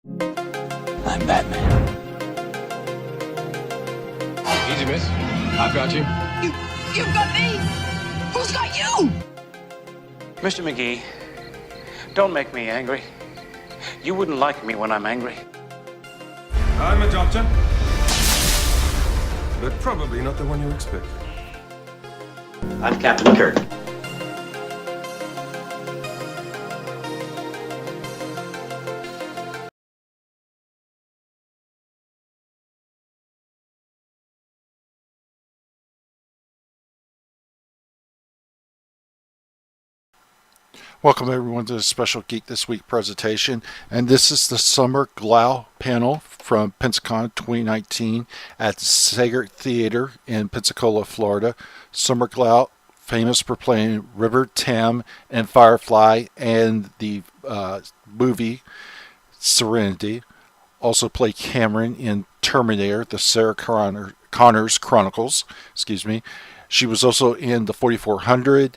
I'm Batman. Easy, miss. I've got you. You've got me! Who's got you? Mr. McGee, don't make me angry. You wouldn't like me when I'm angry. I'm a doctor. But probably not the one you expect. I'm Captain Kirk. Welcome everyone to the Special Geek This Week presentation, and this is the Summer Glau panel from Pensacon 2019 at the Sager Theater in Pensacola, Florida. Summer Glau, famous for playing River Tam in Firefly and the movie Serenity. Also played Cameron in Terminator, the Sarah Connors Chronicles. She was also in the 4400,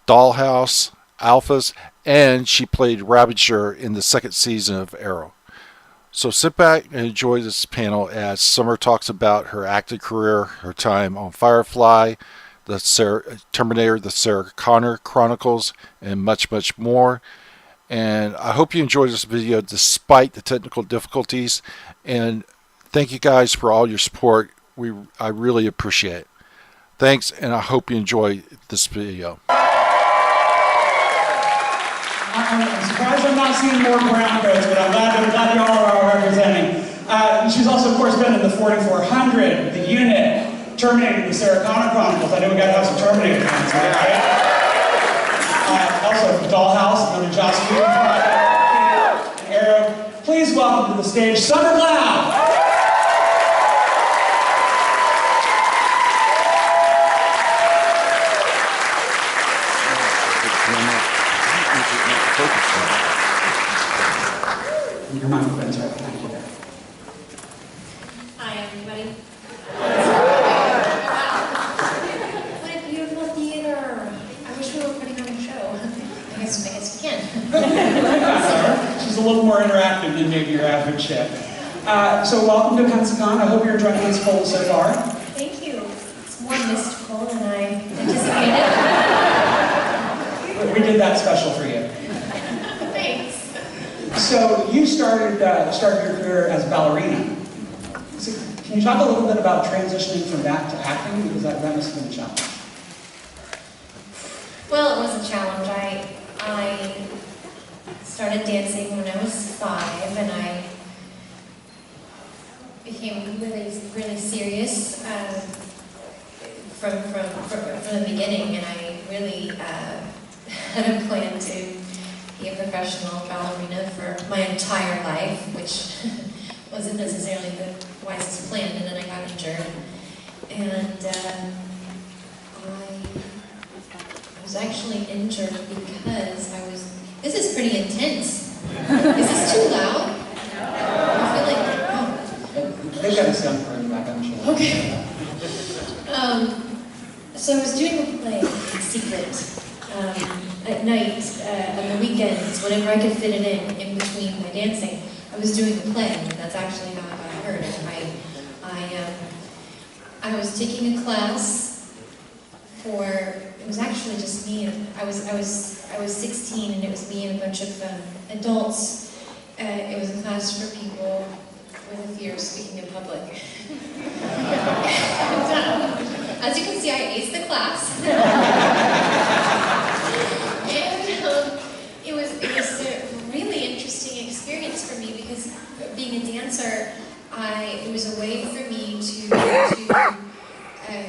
Dollhouse, Alphas, and she played Ravager in the second season of Arrow. So sit back and enjoy this panel as Summer talks about her acting career, her time on Firefly, the Terminator, the Sarah Connor Chronicles, and much, much more. And I hope you enjoyed this video despite the technical difficulties. And thank you guys for all your support. I really appreciate it. Thanks, and I hope you enjoy this video. I'm surprised I'm not seeing more brown coats, but I'm glad you all are representing. She's also, of course, been in the 4400, the Unit, Terminator, the Sarah Connor Chronicles. I know we got to have some Terminator fans here, right? Also, Dollhouse, another Joss Whedon project, and Arrow. Please welcome to the stage, Summer Glau. Your microphone's right behind you there. Hi, everybody. What a beautiful theater. I wish we were putting on a show. I guess we can. She's a little more interactive than maybe your average chef. So welcome to Pensacon. I hope you're enjoying this cold so far. Thank you. It's more mystical than I anticipated. We did that special for you. Thanks. So you started your career as a ballerina. So can you talk a little bit about transitioning from that to acting? Because that must have been a challenge. Well, it was a challenge. I started dancing when I was 5, and I became really serious from the beginning, and I really had a plan to be a professional ballerina for my entire life, which wasn't necessarily the wisest plan, and then I got injured. And I was actually injured because this is pretty intense. Is this too loud? I feel like, They've got a sound for you back, I'm sure. Okay. So I was doing a play, Secret, at night, on the weekends, whenever I could fit it in between my dancing. I was doing a play, and that's actually how I got hurt. I was taking a class it was actually just me, and I was 16, and it was me and a bunch of adults. It was a class for people with a fear of speaking in public. As you can see, I aced the class. And it was a really interesting experience for me because being a dancer, it was a way for me to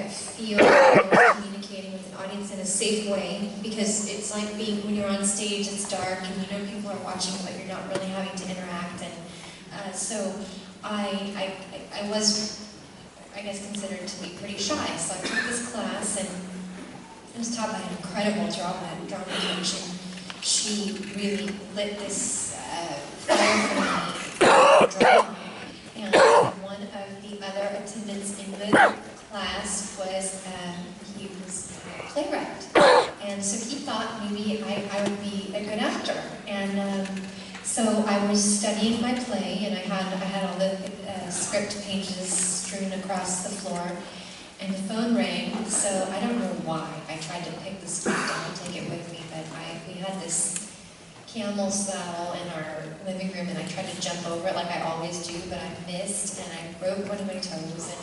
feel like I was communicating with an audience in a safe way, because it's like when you're on stage, it's dark and you know people are watching, but you're not really having to interact. And so I was, I guess, considered to be pretty shy. So I took this class, and it was taught by an incredible drama coach, and she really lit this fire for me. And one of the other attendants in the class was he was a playwright, and so he thought maybe I would be a good actor. And So I was studying my play, and I had all the script pages strewn across the floor, and the phone rang. So I don't know why I tried to pick the script up and take it with me, but we had this camel saddle in our living room, and I tried to jump over it like I always do, but I missed, and I broke one of my toes.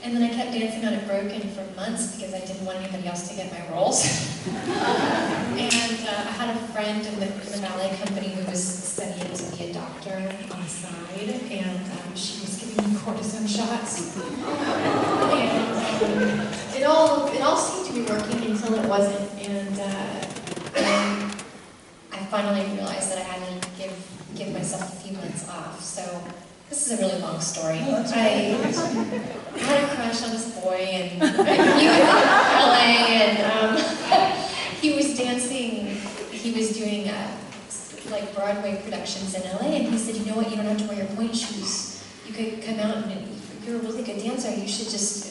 And then I kept dancing on it broken for months because I didn't want anybody else to get my roles. And I had a friend in the ballet company who was studying to be a doctor on the side, and she was giving me cortisone shots. And it all seemed to be working until it wasn't. And I finally realized that I had to give myself a few months off. So this is a really long story. I had a crush on this boy, and he was in LA, and he was dancing. He was doing like Broadway productions in LA, and he said, "You know what? You don't have to wear your pointe shoes. You could come out, and you're a really good dancer. You should just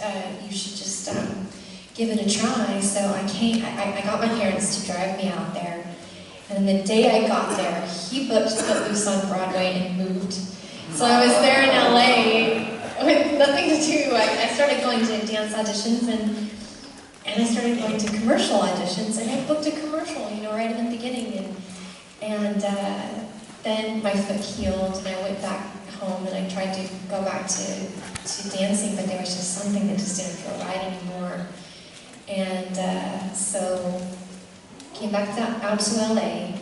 give it a try." So I came. I got my parents to drive me out there, and the day I got there, he booked Footloose on Broadway and moved. So I was there in LA with nothing to do. I started going to dance auditions, and I started going to commercial auditions, and I booked a commercial, right in the beginning. And then my foot healed, and I went back home, and I tried to go back to dancing, but there was just something that just didn't feel right anymore. And so came back out to LA.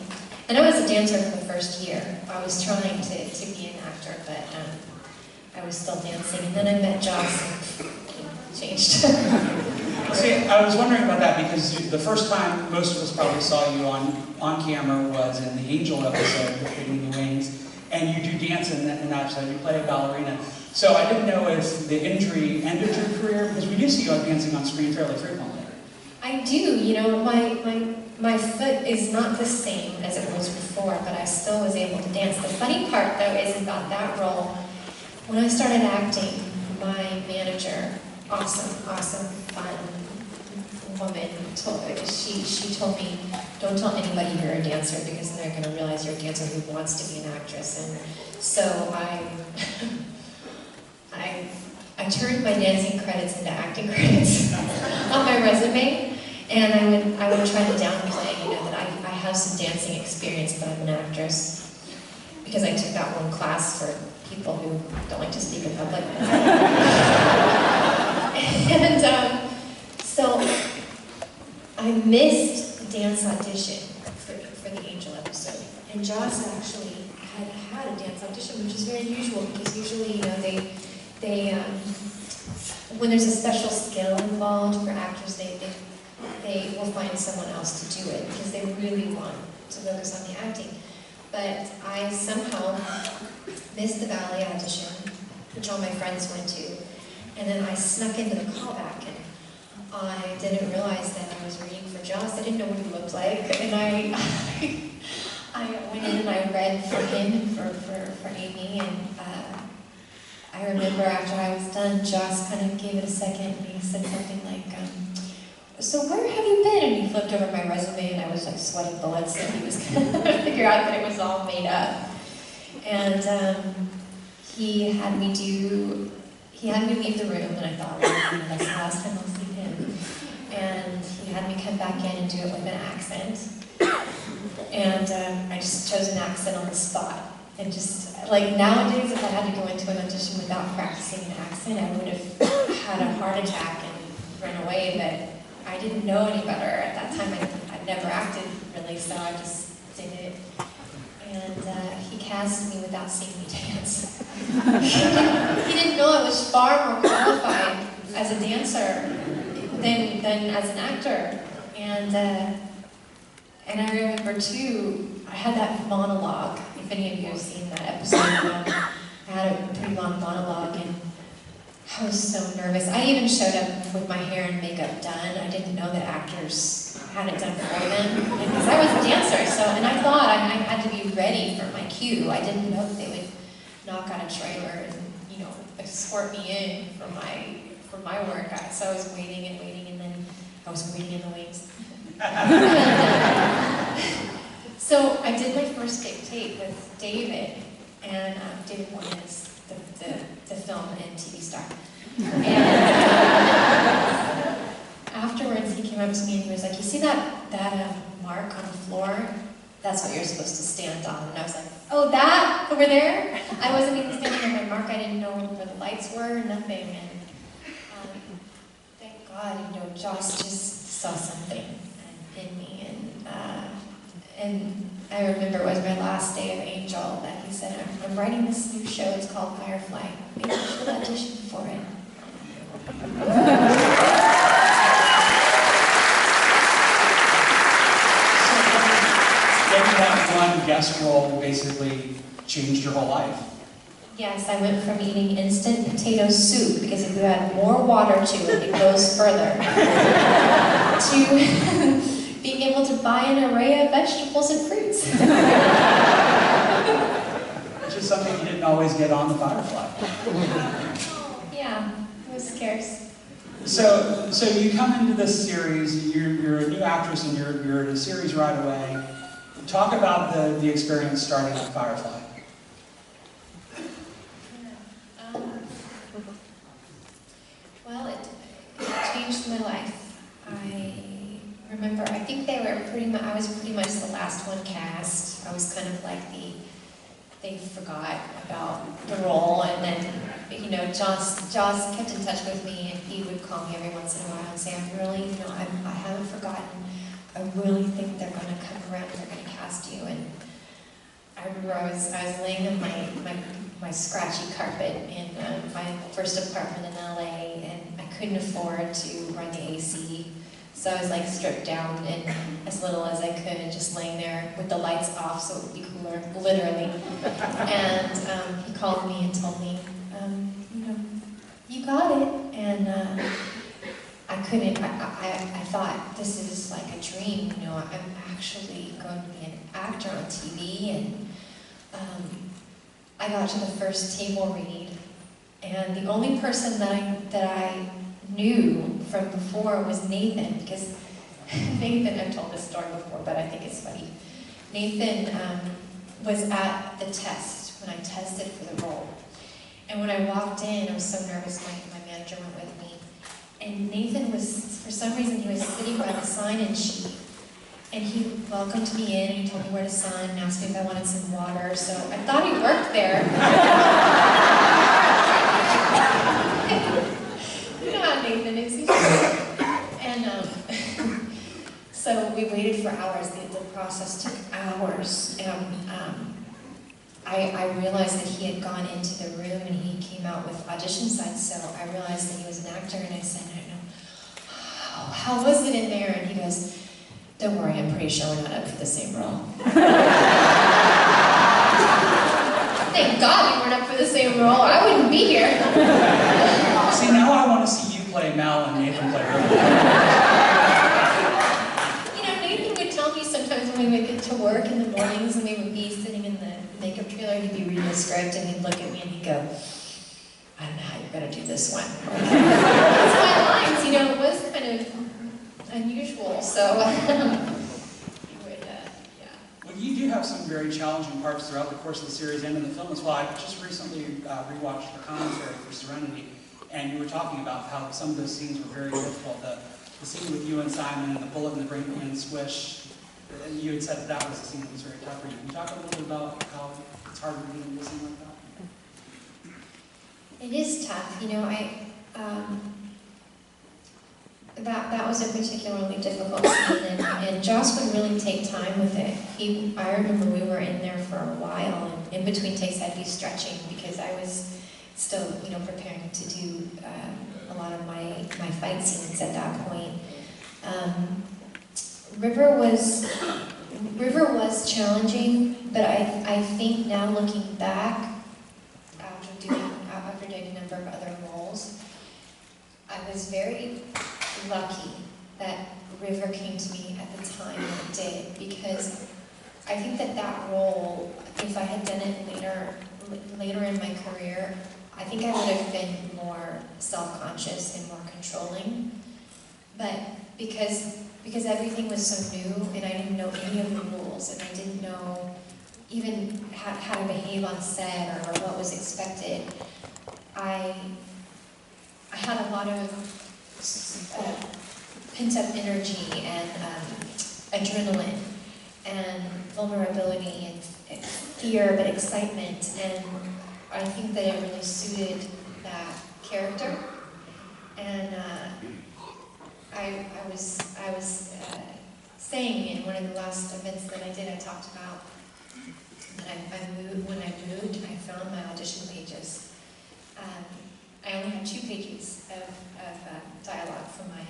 And I was a dancer for the first year. I was trying to be an actor, but I was still dancing. And then I met Joss, and changed. See, I was wondering about that because the first time most of us probably saw you on camera was in the Angel episode, Fitting the Wings, and you do dance in that episode. You play a ballerina. So I didn't know if the injury ended your career, because we do see you dancing on screen fairly frequently. I do. My foot is not the same as it was before, but I still was able to dance. The funny part, though, is about that role. When I started acting, my manager, awesome, fun woman, she told me, "Don't tell anybody you're a dancer, because then they're going to realize you're a dancer who wants to be an actress." And so I turned my dancing credits into acting credits on my resume. And I would try to downplay, that I have some dancing experience, but I'm an actress, because I took that one class for people who don't like to speak in public. And so I missed the dance audition for the Angel episode, and Joss actually had a dance audition, which is very unusual, because usually, they when there's a special skill involved for actors, they will find someone else to do it because they really want to focus on the acting. But I somehow missed the ballet audition, which all my friends went to, and then I snuck into the callback, and I didn't realize that I was reading for Joss. I didn't know what he looked like, and I went in and I read for him and for Amy, and I remember after I was done, Joss kind of gave it a second, and he said something like, "So where have you been?" And he flipped over my resume, and I was like sweating bullets, and he was going to figure out that it was all made up. And he had me leave the room, and I thought, well, that's the last time I'll see him. And he had me come back in and do it with an accent. And I just chose an accent on the spot. And just, like, nowadays, if I had to go into an audition without practicing an accent, I would have had a heart attack and run away, but I didn't know any better at that time. I'd never acted, really, so I just did it. And he cast me without seeing me dance. He didn't know I was far more qualified as a dancer than as an actor. And I remember, too, I had that monologue. If any of you have seen that episode, I had a pretty long monologue, and I was so nervous. I even showed up with my hair and makeup done. I didn't know that actors had it done for them, because I was a dancer. And I thought I had to be ready for my cue. I didn't know that they would knock on a trailer and escort me in for my work. So I was waiting, and then I was waiting in the wings. So I did my first big tape with David, and David Boreanaz, the film and TV star. And afterwards, he came up to me and he was like, "You see that mark on the floor? That's what you're supposed to stand on." And I was like, "Oh, that over there?" I wasn't even standing on my mark. I didn't know where the lights were, nothing. And thank God, Joss just saw something in me. And I remember it was my last day of Angel that he said, I'm writing this new show, it's called Firefly. Maybe you should audition for it. Getting that one guest role basically changed your whole life. Yes, I went from eating instant potato soup, because if you add more water to it, it goes further, to being able to buy an array of vegetables and fruits. Which is something you didn't always get on the Firefly. Yeah, it was scarce. So you come into this series, you're a new actress and you're in a series right away. Talk about the experience starting on Firefly. Well, it changed my life. I remember, I think I was pretty much the last one cast. I was kind of like they forgot about the role, and then, Joss kept in touch with me, and he would call me every once in a while and say, I haven't forgotten. I really think they're going to come around, they're going to cast you. And I remember I was laying on my scratchy carpet in my first apartment in LA, and I couldn't afford to run the AC. So I was like stripped down and as little as I could, just laying there with the lights off so it would be cooler, literally. And he called me and told me, you got it. And I couldn't, I thought, this is like a dream, I'm actually going to be an actor on TV. And I got to the first table read, and the only person that I knew from before was Nathan, because Nathan, I've told this story before, but I think it's funny. Nathan was at the test when I tested for the role. And when I walked in, I was so nervous, my manager went with me. And Nathan was, for some reason, he was sitting by the sign-in sheet. And he welcomed me in, and he told me where to sign, and asked me if I wanted some water. So I thought he worked there. You know how Nathan is. And so we waited for hours. The process took hours. And I realized that he had gone into the room, and he came out with audition sides. So I realized that he was an actor, and I said, how was it in there? And he goes, "Don't worry, I'm pretty sure we're not up for the same role." Thank God we weren't up for the same role. I wouldn't be here. See, now I want to see you play Mel and Nathan play her. Nathan would tell me sometimes when we would get to work in the mornings and we would be sitting in the makeup trailer, he'd be reading the script and he'd look at me and he'd go, "I don't know how you're going to do this one." That's my lines, it was kind of unusual, so Well, you do have some very challenging parts throughout the course of the series and in the film as well. I just recently rewatched the commentary for Serenity, and you were talking about how some of those scenes were very difficult. The scene with you and Simon and the bullet in the brain and swish, and you had said that was a scene that was very tough for you. Can you talk a little bit about how it's hard to be in a scene like that? It is tough, that was a particularly difficult scene, and Joss would really take time with it. I remember we were in there for a while, and in between takes I'd be stretching because I was still, preparing to do a lot of my fight scenes at that point. River was challenging, but I think now looking back, after doing a number of other roles, I was very lucky that River came to me at the time it did, because I think that role, if I had done it later in my career, I think I would have been more self-conscious and more controlling. But because because everything was so new and I didn't know any of the rules and I didn't know even how to behave on set or what was expected. I had a lot of pent-up energy and adrenaline and vulnerability and fear, but excitement, and I think that it really suited that character. And I was saying in one of the last events that I did, I talked about that when I moved, I found my audition pages. I only had 2 pages of dialogue for my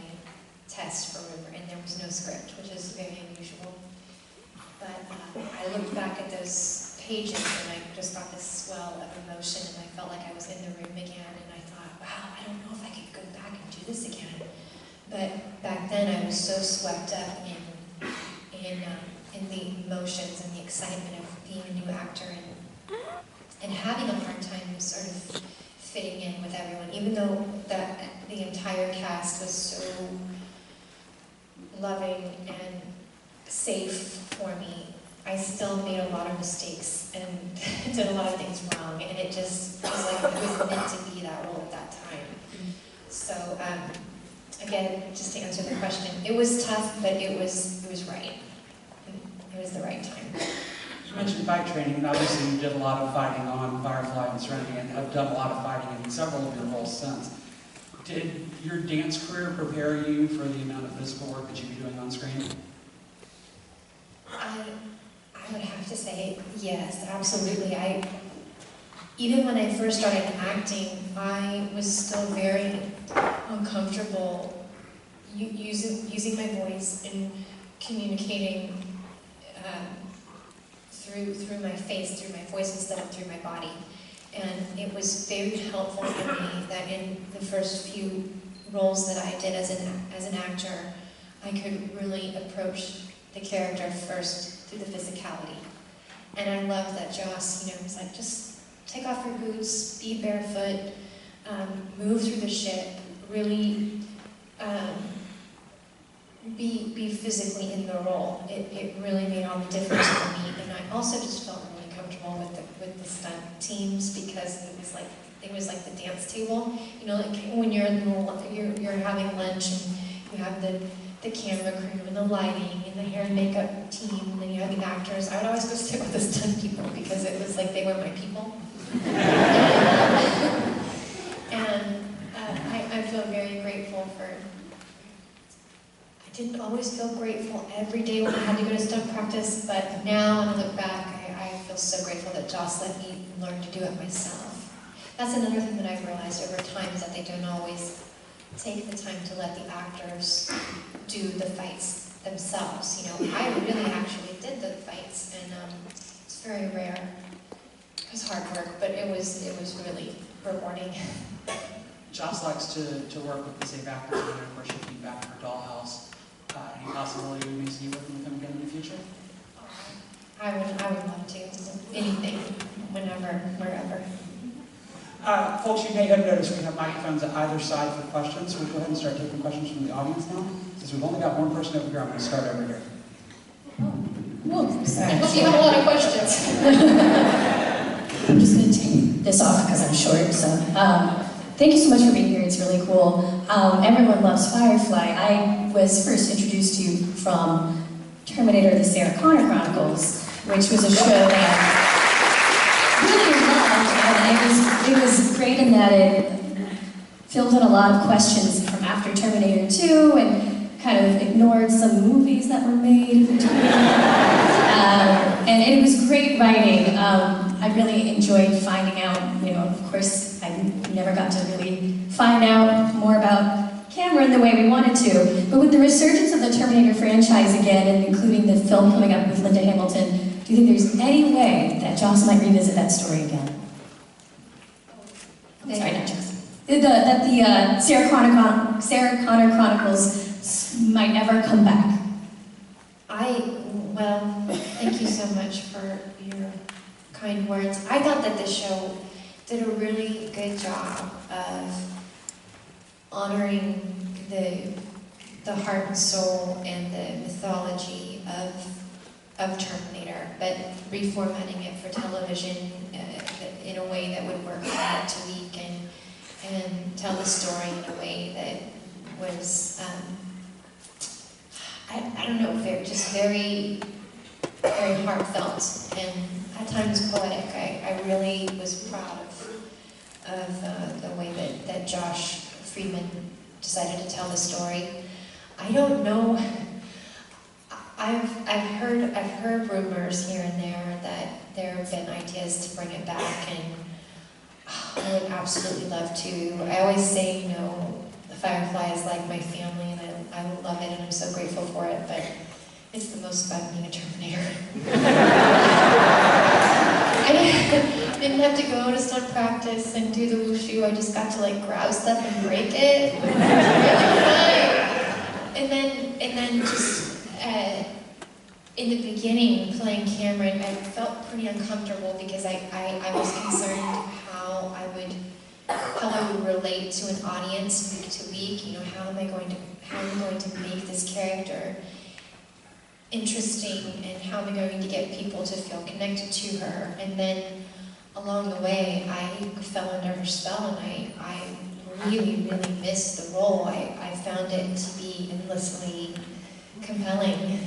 test for River, and there was no script, which is very unusual. But I looked back at those pages and I just got this swell of emotion and I felt like I was in the room again and I thought, wow, I don't know if I could go back and do this again. But back then I was so swept up in the emotions and the excitement of being a new actor and having a hard time sort of fitting in with everyone, even though the entire cast was so loving and safe for me. I still made a lot of mistakes and did a lot of things wrong, and it just was like it was meant to be that role at that time. So again, just to answer the question, it was tough, but it was right. It was the right time. You mentioned fight training, and obviously you did a lot of fighting on Firefly and Serenity, and have done a lot of fighting in several of your roles since. Did your dance career prepare you for the amount of physical work that you'd be doing on screen? I would have to say yes, absolutely. Even when I first started acting, I was still very uncomfortable using my voice and communicating through my face, through my voice instead of through my body. And it was very helpful for me that in the first few roles that I did as an actor, I could really approach the character first through the physicality. And I love that Joss, was like, just take off your boots, be barefoot, move through the ship, really be physically in the role. It really made all the difference for me, and I also just felt really comfortable with the stunt teams because it was like the dance table. Like when you're having lunch and you have the camera crew and the lighting and the hair and makeup team, and then you have the actors. I would always go sit with the stunt people because it was like they were my people. And I feel very grateful for. I didn't always feel grateful every day when I had to go to stunt practice, but now when I look back, I feel so grateful that Joss let me learn to do it myself. That's another thing that I've realized over time is that they don't always take the time to let the actors do the fights themselves. I really actually did the fights, and it's very rare. It was hard work, but it was really rewarding. Joss likes to work with the same actors, and of course she'll be back for Dollhouse. Any possibility we may see you working with them again in the future? I would love to. Anything, whenever, wherever. Folks, you may have noticed we have microphones at either side for questions. We'll go ahead and start taking questions from the audience now. Since we've only got one person over here, I'm going to start over here. Well, sorry. I hope you have a lot of questions. I'm just going to take this off because I'm short. So, thank you so much for being here. It's really cool. Everyone loves Firefly. I was first introduced to you from Terminator: The Sarah Connor Chronicles, which was a show that I really loved, and it was great in that it filled in a lot of questions from after Terminator 2 and kind of ignored some movies that were made. And it was great writing. I really enjoyed finding out, of course, I never got to really find out more about Cameron the way we wanted to. But with the resurgence of the Terminator franchise again, and including the film coming up with Linda Hamilton, do you think there's any way that Joss might revisit that story again? Sorry, not Joss. That the Sarah Connor Chronicles might ever come back? Well, thank you so much for your kind words. I thought that the show did a really good job of honoring the the heart and soul and the mythology of Terminator, but reformatting it for television in a way that would work from week to week and tell the story in a way that was, I don't know, very, very heartfelt and at times poetic. I really was proud of the way that Josh Friedman decided to tell the story. I don't know. I've heard rumors here and there that there have been ideas to bring it back, and I would absolutely love to. I always say, the Firefly is like my family, and I love it, and I'm so grateful for it. But it's the most fun being a Terminator. I didn't have to go to stunt practice and do the wushu. I just got to grab stuff and break it. It was really fun. And then just in the beginning, playing Cameron, I felt pretty uncomfortable because I was concerned how I would relate to an audience week to week. How am I going to make this character interesting, and how am I going to get people to feel connected to her? And then along the way, I fell under her spell, and I really, really missed the role. I found it to be endlessly compelling.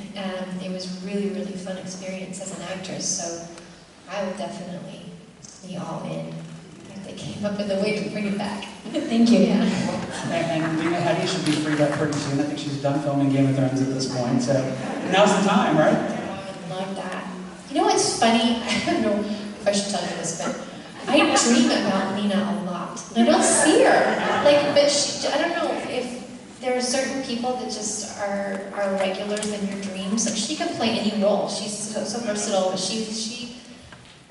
It was really, really fun experience as an actress, so I would definitely be all in if they came up with a way to bring it back. Thank you. Yeah. And Lena Headey should be freed up pretty soon. I think she's done filming Game of Thrones at this point, so now's the time, right? I would love that. You know what's funny? I don't know if I should tell you this, but I dream about Lena a lot. I don't see her. But I don't know if there are certain people that just are regulars in your dreams. She can play any role. She's so versatile.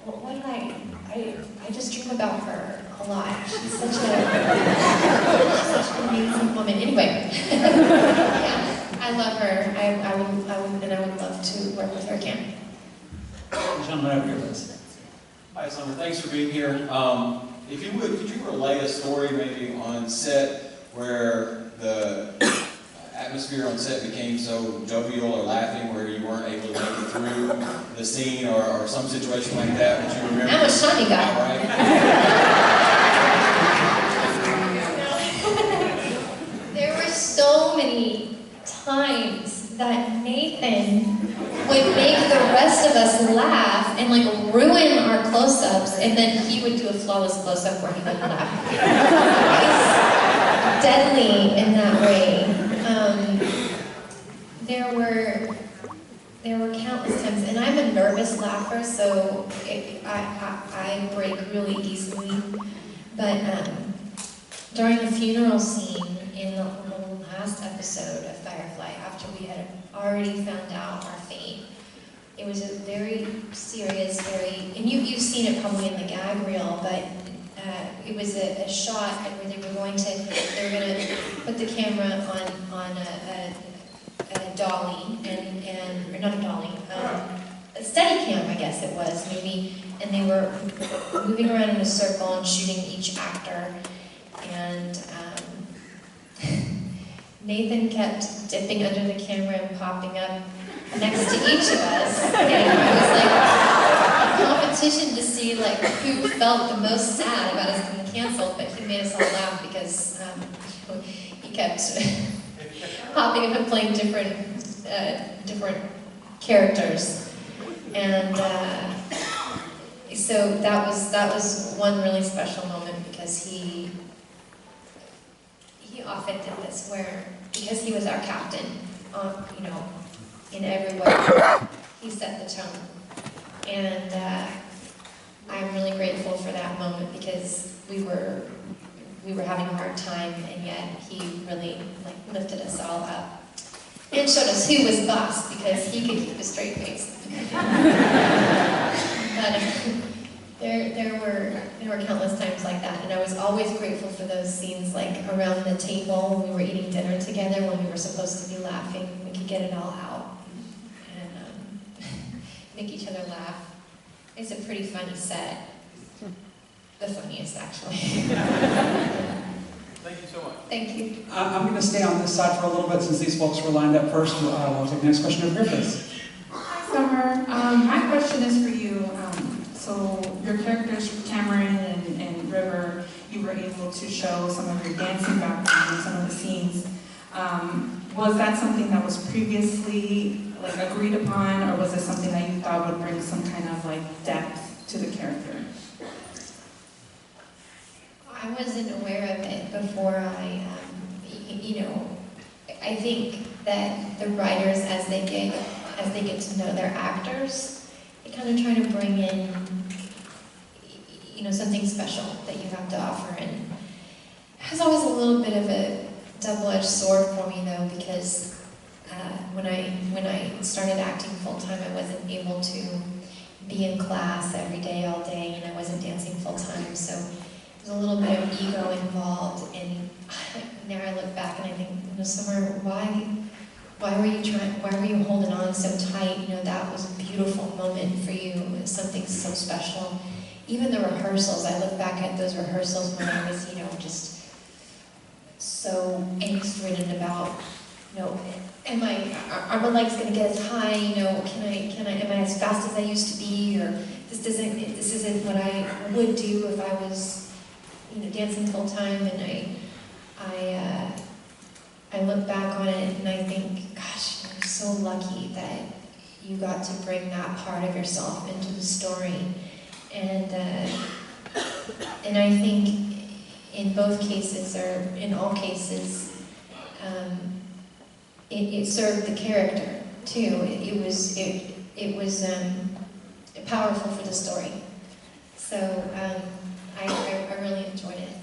But what did I just dream about her a lot. She's such an amazing woman. Anyway, yeah, I love her. I would love to work with her again. Gentlemen over here, please. Hi, Summer. Thanks for being here. If you would, could you relay a story maybe on set where the atmosphere on set became so jovial or laughing where you weren't able to make it through the scene or some situation like that that you remember? How much time you got? Right? There were so many times that Nathan would make the rest of us laugh and ruin our close-ups, and then he would do a flawless close-up where he wouldn't laugh. It's deadly in that way. There were countless times, and I'm a nervous laugher, so I break really easily. But during the funeral scene in the last episode of Firefly, after we had already found out our fate, it was a very serious, and you've seen it probably in the gag reel, but it was a shot where they were going to put the camera on a dolly, or not a dolly, a steady cam, I guess it was, maybe, and they were moving around in a circle and shooting each actor, and Nathan kept dipping under the camera and popping up next to each of us, and it was a competition to see who felt the most sad about us being canceled, but he made us all laugh because he kept popping up and playing different characters, and so that was one really special moment because he often did this because he was our captain, in every way, he set the tone, and I'm really grateful for that moment because we were having a hard time, and yet he really lifted us all up and showed us who was boss because he could keep a straight face. But there were countless times like that, and I was always grateful for those scenes around the table when we were eating dinner together, when we were supposed to be laughing, we could get it all out and make each other laugh. It's a pretty funny set. The funniest, actually. Thank you so much. Thank you. I'm going to stay on this side for a little bit since these folks were lined up first. We'll take the next question over here, please. Hi, Summer. My question is for you. So your characters, Cameron and River, you were able to show some of your dancing background in some of the scenes. Was that something that was previously like agreed upon, or was it something that you thought would bring some kind of like depth to the character? I wasn't aware of it before I think that the writers, as they get to know their actors, they kind of try to bring in, something special that you have to offer. And it was always a little bit of a double-edged sword for me, though, because when I started acting full-time, I wasn't able to be in class every day, all day, and I wasn't dancing full-time, so there's a little bit of ego involved. And now I look back and I think, Summer, why were you holding on so tight? That was a beautiful moment for you. It was something so special. Even the rehearsals, I look back at those rehearsals when I was, just so angst-ridden about, are my legs going to get as high? Am I as fast as I used to be? Or this isn't what I would do if I was, dancing full time. And I look back on it and I think, gosh, I'm so lucky that you got to bring that part of yourself into the story. And I think in both cases, or in all cases, it served the character too. It was powerful for the story. So I really enjoyed it.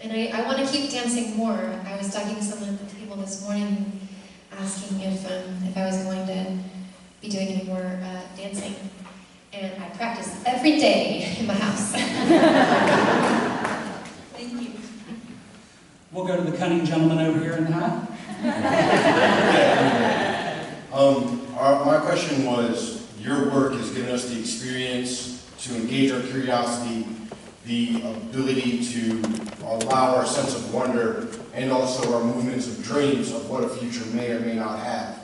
And I want to keep dancing more. I was talking to someone at the table this morning asking if I was going to be doing any more dancing. And I practice every day in my house. Thank you. We'll go to the cunning gentleman over here in the hat. My question was, your work has given us the experience to engage our curiosity, the ability to allow our sense of wonder, and also our movements of dreams of what a future may or may not have,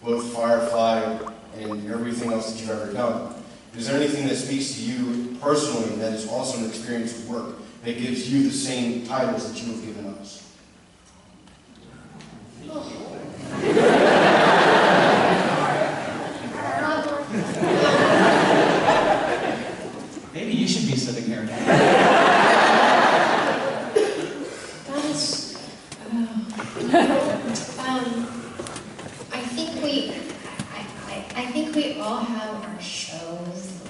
both Firefly and everything else that you've ever done. Is there anything that speaks to you personally that is also an experience of work that gives you the same titles that you have given us? Maybe you should be sitting here. I think we all have our shows.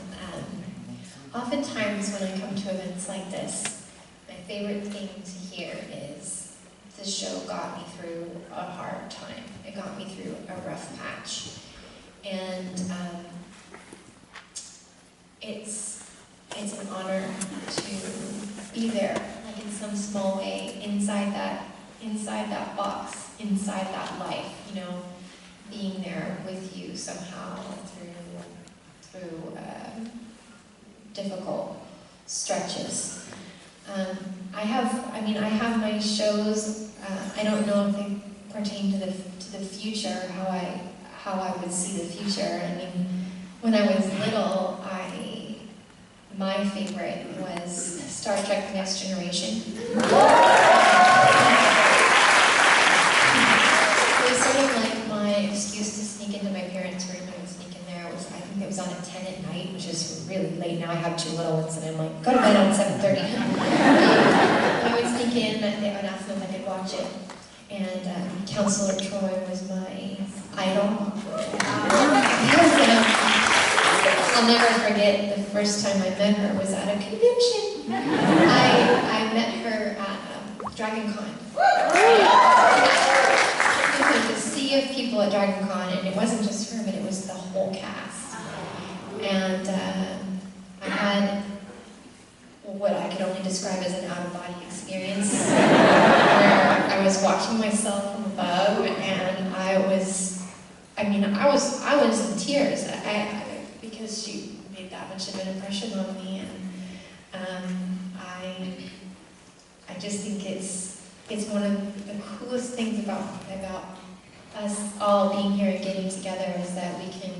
Oftentimes when I come to events like this, my favorite thing to hear is the show got me through a hard time. It got me through a rough patch. And it's an honor to be there, like in some small way, inside that box, inside that life, being there with you somehow through difficult stretches. I have my shows. I don't know if they pertain to the future, how I would see the future. When I was little, my favorite was Star Trek: The Next Generation. It was sort of like my excuse to sneak into my parents' room and sneak in there. I think it was on at 10 at night, which is really late. Now I have 2 little ones, and I'm like, go to bed at 7:30. I would sneak in, and they would ask me if I could watch it. And Counselor Troy was my idol. I'll never forget the first time I met her was at a convention. I met her at Dragon Con. There was a sea of people at Dragon Con, and it wasn't just her, but it was the whole cast. And I had what I could only describe as an out-of-body experience, where I was watching myself from above, and I was in tears. Because she made that much of an impression on me, and I just think it's it's one of the coolest things about us all being here and getting together is that we can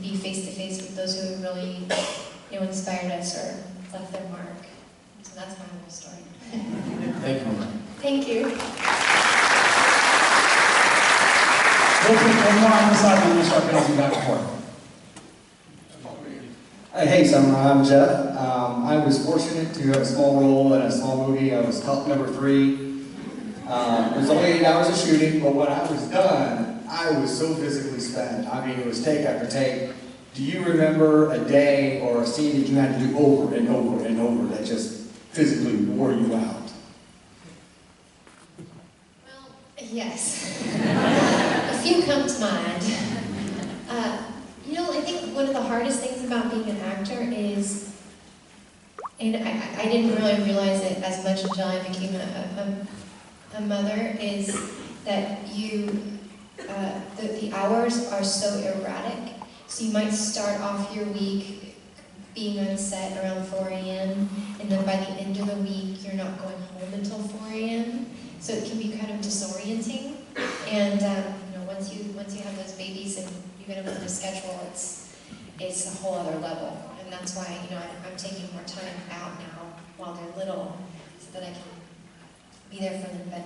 be face to face with those who really, inspired us or left their mark. So that's my whole story. Thank you. Thank you. We'll take one more on the side and then we'll start bouncing back and forth. Hey Summer, I'm Jeff. I was fortunate to have a small role in a small movie. I was cop number 3. It was only 8 hours of shooting, but when I was done, I was so physically spent. I mean, it was take after take. Do you remember a day or a scene that you had to do over and over and over that just physically wore you out? Well, yes. A few come to mind. I think one of the hardest things about being an actor is, and I didn't really realize it as much until I became a mother, is that the hours are so erratic. So you might start off your week being on set around 4 a.m. and then by the end of the week you're not going home until 4 a.m. So it can be kind of disorienting. And once you have those babies and you get them on a schedule, it's a whole other level. And that's why I'm taking more time out now while they're little so that I can be there for them. But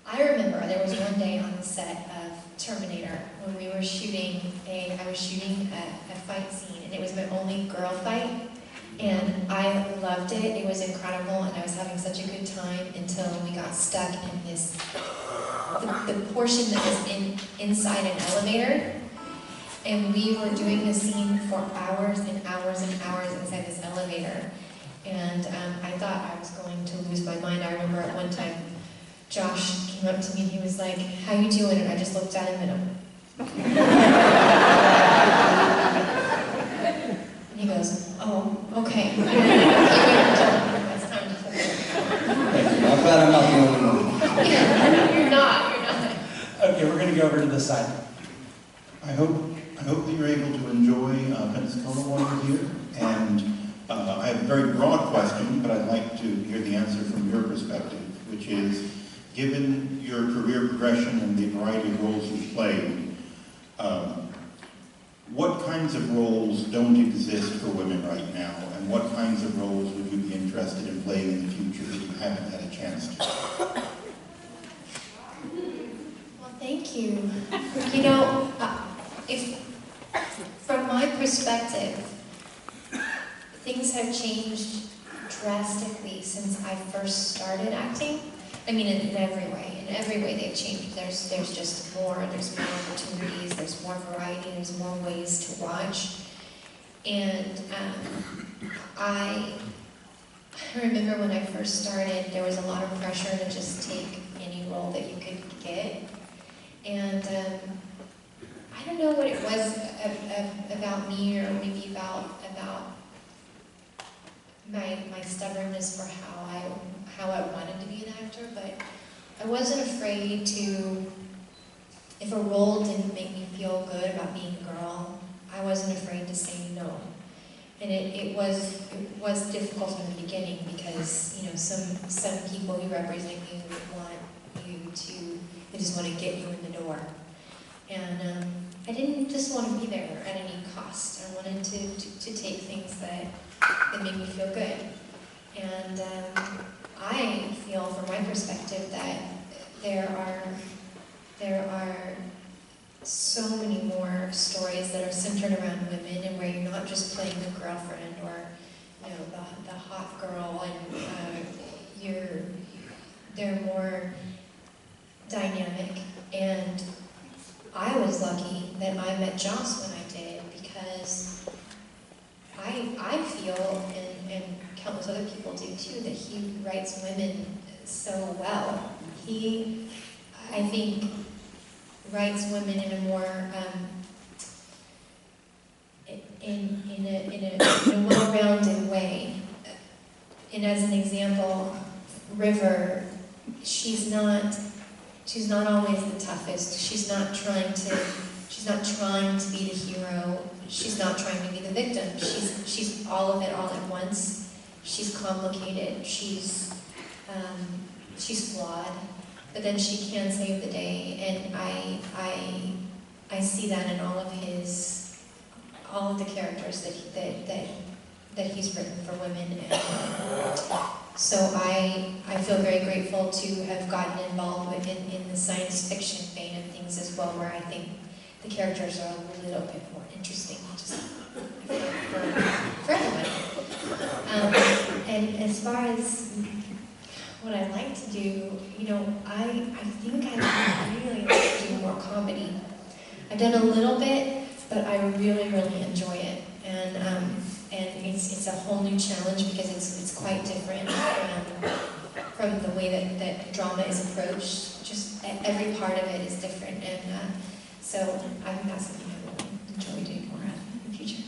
I remember there was one day on the set of Terminator when we were shooting I was shooting a fight scene, and it was my only girl fight, and I loved it. It was incredible, and I was having such a good time until we got stuck in this the portion that was inside an elevator, and we were doing the scene for hours and hours and hours inside this elevator, and I thought I was going to lose my mind. I remember at one time Josh came up to me and he was like, "How you doing?" And I just looked at him and and he goes, "Oh, okay." It's time to flip it. Thank you. I'm glad I'm not the only one. You're not. Okay, we're going to go over to this side. I hope that you're able to enjoy Pensacola while you're here. And I have a very broad question, but I'd like to hear the answer from your perspective, which is, given your career progression and the variety of roles you've played, what kinds of roles don't exist for women right now, and what kinds of roles would you be interested in playing in the future that you haven't had a chance to? Well, thank you. If from my perspective, things have changed drastically since I first started acting. I mean, in every way. In every way they've changed. There's just more. There's more opportunities. There's more variety. There's more ways to watch. And I remember when I first started, there was a lot of pressure to just take any role that you could get. And I don't know what it was about me, or maybe about my stubbornness for how I wanted to be an actor, but I wasn't afraid to, if a role didn't make me feel good about being a girl, I wasn't afraid to say no. And it was difficult in the beginning because, some people who represent you would want you to, they just want to get you in the door. And I didn't just want to be there at any cost. I wanted to take things that made me feel good. And I feel, from my perspective, that there are so many more stories that are centered around women, and where you're not just playing the girlfriend or the hot girl, and they're more dynamic. And I was lucky that I met Joss when I did, because I feel, and countless other people do too, that he writes women so well. He, I think, writes women in a more in a well-rounded way. And as an example, River, she's not always the toughest. She's not trying to be the hero. She's not trying to be the victim. She's all of it all at once. She's complicated. She's she's flawed, but then she can save the day, and I see that in all of the characters that he's written for women, and so I feel very grateful to have gotten involved in the science fiction vein of things as well, where I think the characters are a little bit more interesting, just for everyone. And as far as what I like to do, I think I really like to do more comedy. I've done a little bit, but I really, really enjoy it, and it's a whole new challenge because it's quite different from the way that drama is approached. Just every part of it is different, and so I think that's something I really enjoy doing more of in the future.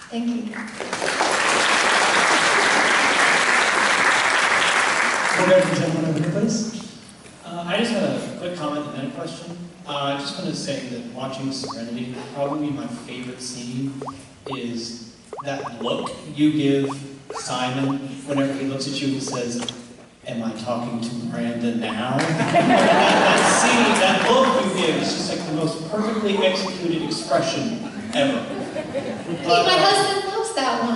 Thank you. We'll go to the gentleman over here, please. I just had a quick comment and then a question. I just want to say that watching Serenity, probably my favorite scene is that look you give Simon whenever he looks at you and says, "Am I talking to Miranda now?" that scene, that look you give is just like the most perfectly executed expression ever. My husband loves that one.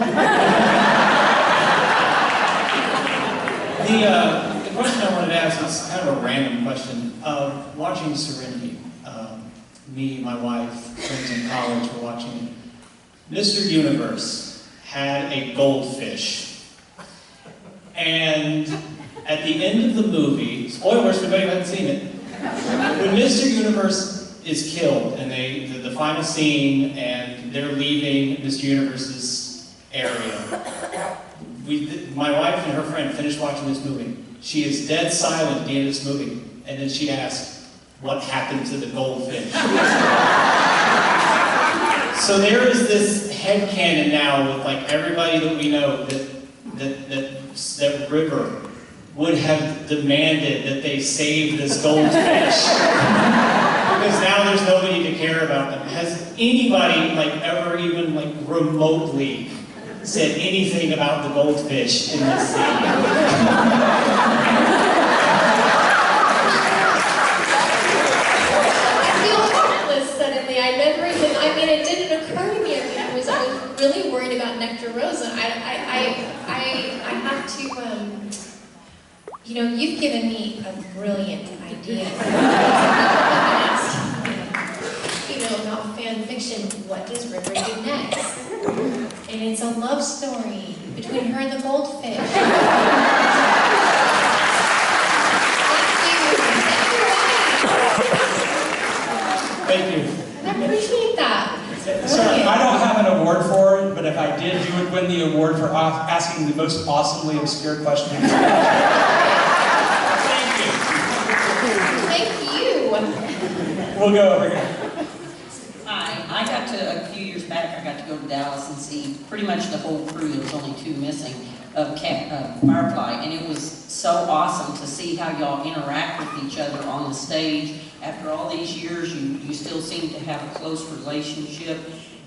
The question I wanted to ask is kind of a random question. Watching Serenity, me, my wife, friends in college were watching it. Mr. Universe had a goldfish. And at the end of the movie, spoilers for anybody who hasn't seen it, when Mr. Universe is killed and the final scene and they're leaving Mr. Universe's area, my wife and her friend finished watching this movie. She is dead silent at the end of this movie, and then she asked, "What happened to the goldfish?" So there is this headcanon now with like everybody that we know that River would have demanded that they save this goldfish. Because now there's nobody to care about them. Has anybody ever even remotely said anything about the goldfish in this scene? Suddenly, I never even, it didn't occur to me. I was really worried about Nectar Rosa. I have to, you've given me a brilliant idea. About fan fiction, what does River do next? And it's a love story between her and the goldfish. Thank you. I appreciate that. So I don't have an award for it, but if I did, you would win the award for asking the most awesomely obscure question. Thank you. We'll go over here. Hi, I got to, a few years back, I got to go to Dallas and see pretty much the whole crew, there was only 2 missing, of Firefly, and it was so awesome to see how y'all interact with each other on the stage. After all these years, you still seem to have a close relationship,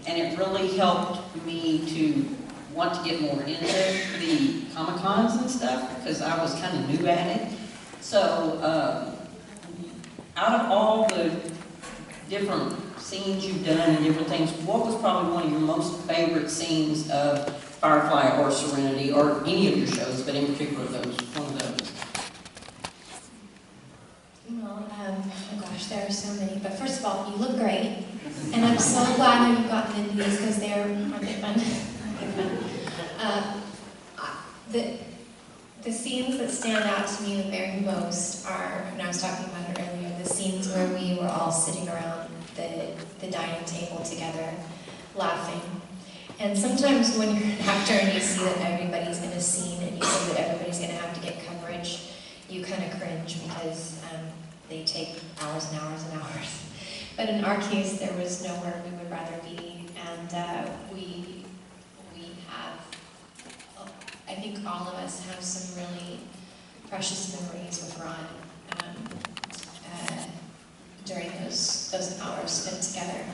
and it really helped me to want to get more into the Comic-Cons and stuff, because I was kind of new at it. So, out of all the different scenes you've done and different things, what was probably one of your most favorite scenes of Firefly or Serenity or any of your shows, but in particular one of those? Well, oh gosh, there are so many. But first of all, you look great. And I'm so glad that you've gotten into these because they're fun. The scenes that stand out to me the very most are, and I was talking about it earlier, the scenes where we were all sitting around the dining table together, laughing. And sometimes when you're an actor and you see that everybody's in a scene and you see that everybody's going to have to get coverage, you kind of cringe because they take hours and hours and hours. But in our case, there was nowhere we would rather be, and we have, I think all of us have some really precious memories with Ron during those hours spent together,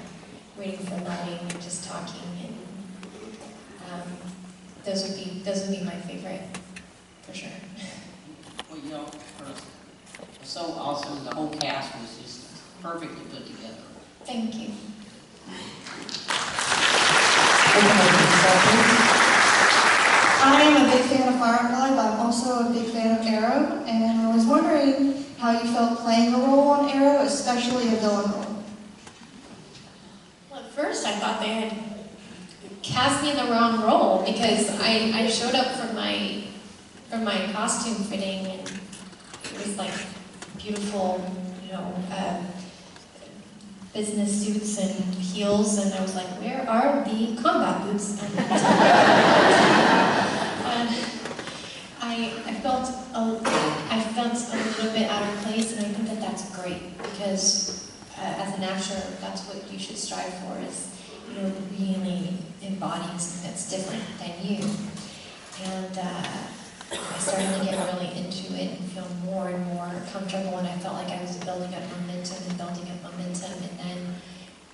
waiting for lighting and just talking, and those would be my favorite, for sure. Well, a young person. So awesome, the whole cast was just perfectly put together. Thank you. I am a big fan of Firefly, but I'm also a big fan of Arrow, and I was wondering how you felt playing a role on Arrow, especially a villain role. Well, at first I thought they had cast me in the wrong role because I showed up for my costume fitting and it was like beautiful, business suits and heels, and I was like, where are the combat boots? And I felt a little bit out of place, and I think that that's great because as an actor, that's what you should strive for, is really embodying something that's different than you. And I started to get really into it and feel more and more comfortable, and I felt like I was building up momentum. And then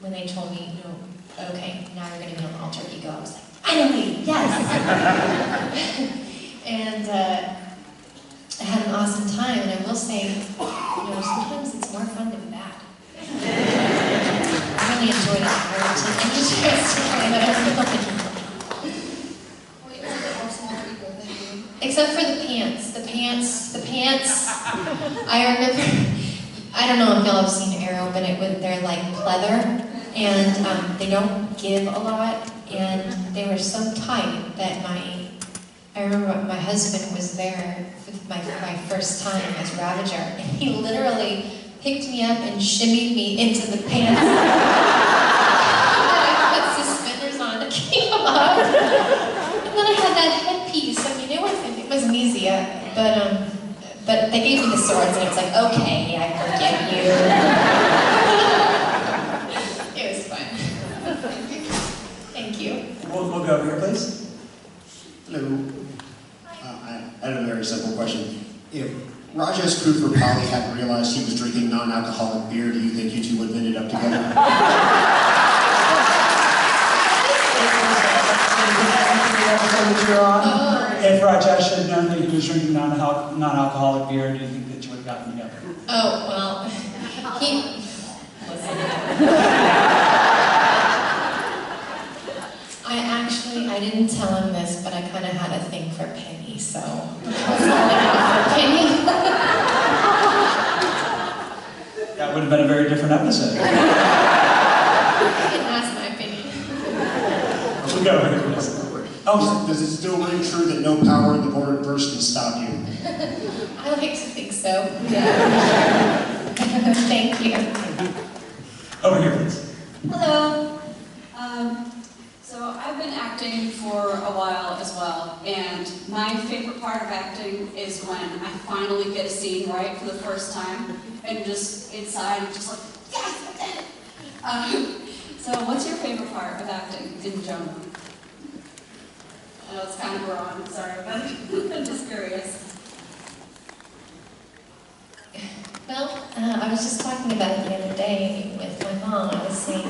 when they told me, okay, now you're going to be on Alter Ego, I was like, finally, yes! And I had an awesome time, and I will say, sometimes it's more fun to be bad. I really enjoyed it. I was an interesting way that I was except for the pants. The pants, I remember, I don't know if y'all have seen Arrow, but they're like pleather, and they don't give a lot, and they were so tight that I remember my husband was there for my first time as Ravager, and he literally picked me up and shimmied me into the pants. I put suspenders on to keep them up. And then I had that headpiece. I mean, it wasn't easy, but they gave me the swords, and it was like, okay, I forgive you. It was fun. Thank you. We'll go over here, please. Hello. I had a very simple question. If Rajesh Koothrappali hadn't realized he was drinking non-alcoholic beer, do you think you two would have ended up together? If Rajesh had known that he was drinking non-alcoholic beer, do you think that you would have gotten together? Oh, well, I didn't tell him this, but I kind of had a thing for Penny, so I was holding out for Penny. That would have been a very different episode. You can ask my opinion. We'll go over here, please. Oh, does it still ring true that no power in the Borderverse can stop you? I like to think so. Yeah. Thank you. Over here, please. Hello. So I've been acting for a while as well, and my favorite part of acting is when I finally get a scene right for the first time, and just inside, I'm just like, yes, I did it! So what's your favorite part of acting in general? I know it's kind of broad, sorry, but I'm just curious. Well, I was just talking about it the other day with my mom. I was saying,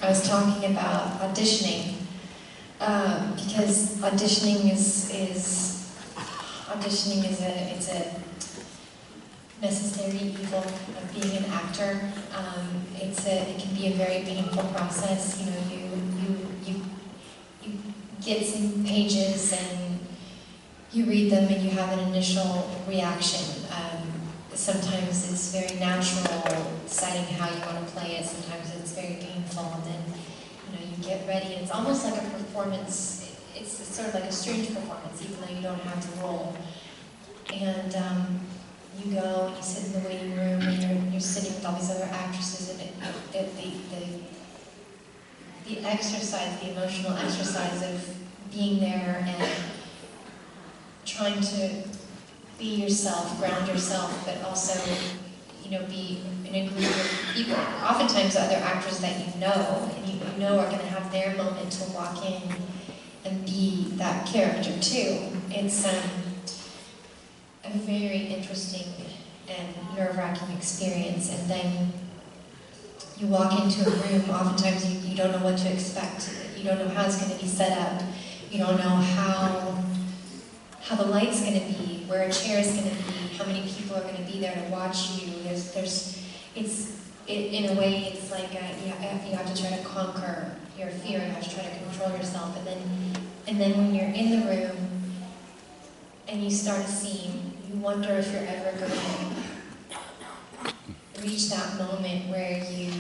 I was talking about auditioning, because auditioning is a necessary evil of being an actor. It can be a very painful process. You get some pages and you read them and you have an initial reaction. Sometimes it's very natural, deciding how you want to play it. Sometimes it's very painful, and then you get ready. And it's almost like a performance. It's sort of like a strange performance, even though you don't have to roll. And you go and you sit in the waiting room, and you're sitting with all these other actresses, and the exercise, the emotional exercise of being there and trying to be yourself, ground yourself, but also, be in a group of people. Oftentimes other actors that you know, and you know are going to have their moment to walk in and be that character too. It's a very interesting and nerve-wracking experience. And then you walk into a room, oftentimes you don't know what to expect. You don't know how it's going to be set up. You don't know how the light's going to be where a chair is going to be, how many people are going to be there to watch you. In a way, it's like you have to try to conquer your fear, you have to try to control yourself, and then when you're in the room and you start a scene, you wonder if you're ever going to reach that moment where you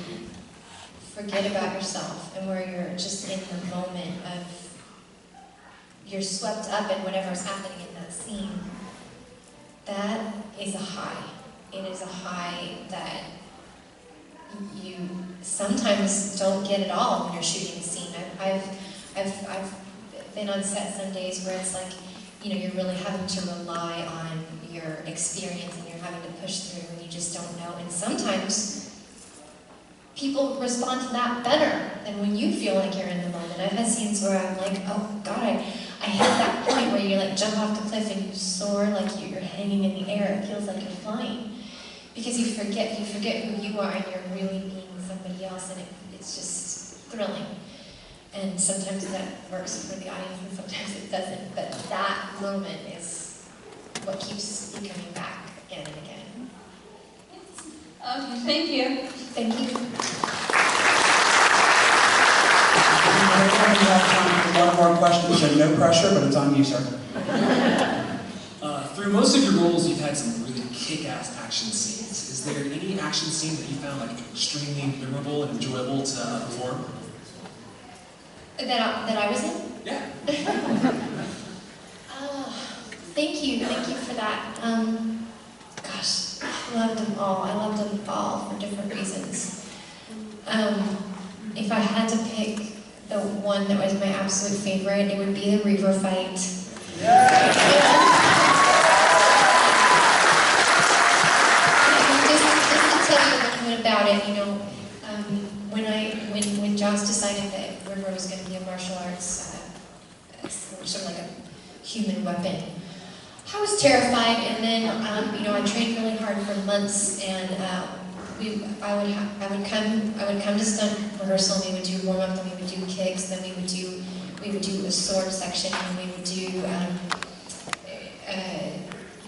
forget about yourself and where you're just in the moment of, you're swept up in whatever's happening in that scene. That is a high. It is a high that you sometimes don't get at all when you're shooting a scene. I've been on set some days where it's like, you know, you're really having to rely on your experience and you're having to push through and you just don't know. And sometimes people respond to that better than when you feel like you're in the moment. I've had scenes where I'm like, oh God, I hit that point where you like jump off the cliff and you soar like you're hanging in the air. It feels like you're flying. Because you forget who you are and you're really being somebody else, and it's just thrilling. And sometimes that works for the audience and sometimes it doesn't, but that moment is what keeps you coming back again and again. Okay, thank you. Thank you. We have time for one more question, so no pressure, but it's on you, sir. Through most of your roles, you've had some really kick-ass action scenes. Is there any action scene that you found like extremely memorable and enjoyable to perform? That I was in? Yeah. Thank you for that. Gosh, I loved them all. I loved them all for different reasons. If I had to pick the one that was my absolute favorite, it would be the Reaver fight. Just to tell you a little bit about it, you know, when Joss decided that River was going to be a martial arts, sort of like a human weapon, I was terrified. And then, you know, I trained really hard for months, and I would come to stunt rehearsal. We would do warm up, then we would do kicks, then we would do a sword section, and we would do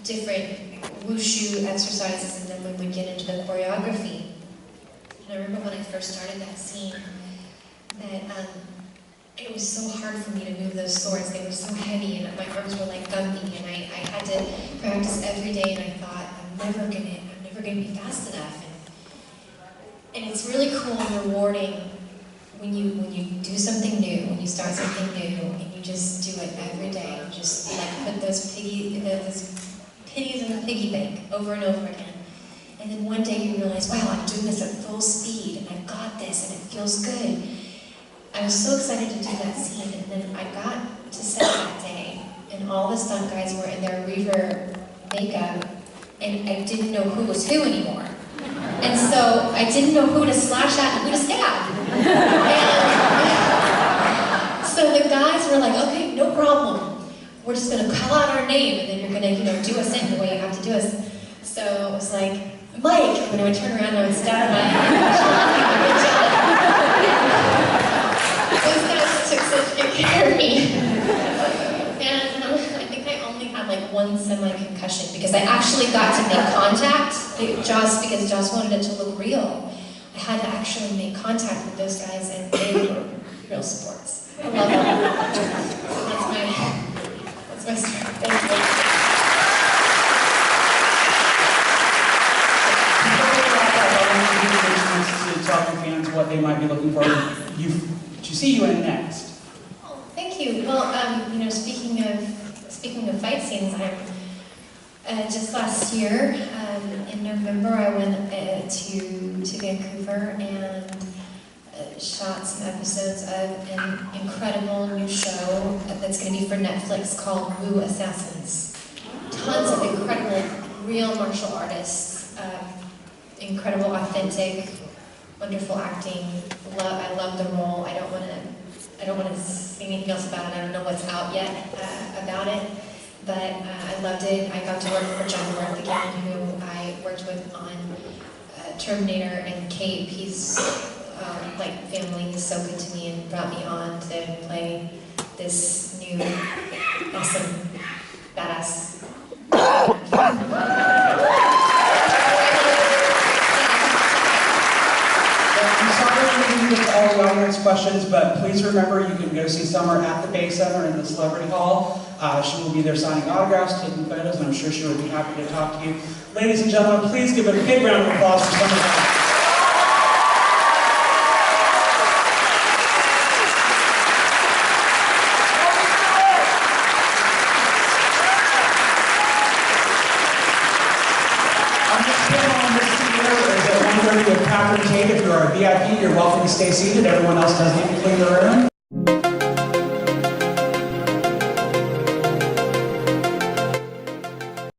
different wushu exercises, and then we would get into the choreography. And I remember when I first started that scene, that it was so hard for me to move those swords. They were so heavy, and my arms were like Gumby, and I had to practice every day. And I thought, I'm never gonna be fast enough. And it's really cool and rewarding when you do something new, when you start something new, and you just do it every day. You just like put those pennies in the piggy bank over and over again. And then one day you realize, wow, I'm doing this at full speed, and I've got this, and it feels good. I was so excited to do that scene, and then I got to set that day, and all the stunt guys were in their Reaver makeup, and I didn't know who was who anymore. And so I didn't know who to slash at and who to stab. And so the guys were like, okay, no problem. We're just gonna call out our name, and then you're gonna, you know, do us in the way you have to do us. So it was like, Mike, and I would turn around and I would stab Those guys took such good care of me. And I think I only had like one semi-concussion because I actually got to make contact, because Joss wanted it to look real. I had to actually make contact with those guys, and they were real sports. I love them. That's my story. Thank you. To tell your fans what they might be looking for to see you in next. Oh, thank you. Well, you know, speaking of fight scenes, just last year in November, I went to Vancouver and shot some episodes of an incredible new show that's going to be for Netflix called Wu Assassins. Tons of incredible, real martial artists. Incredible, authentic, wonderful acting. I love the role. I don't want to say anything else about it. I don't know what's out yet about it, but I loved it. I got to work for John Worth again, who I worked with on Terminator and Cape. He's like family. He's so good to me and brought me on to play this new awesome badass I'm sorry we didn't get to all the audience questions, but please remember you can go see Summer at the Bay Center in the Celebrity Hall. She will be there signing autographs, taking photos, and I'm sure she would be happy to talk to you. Ladies and gentlemen, please give a big round of applause for Summer. With Catherine Tate. If you're a VIP, you're welcome to stay seated. Everyone else does need to clean the room.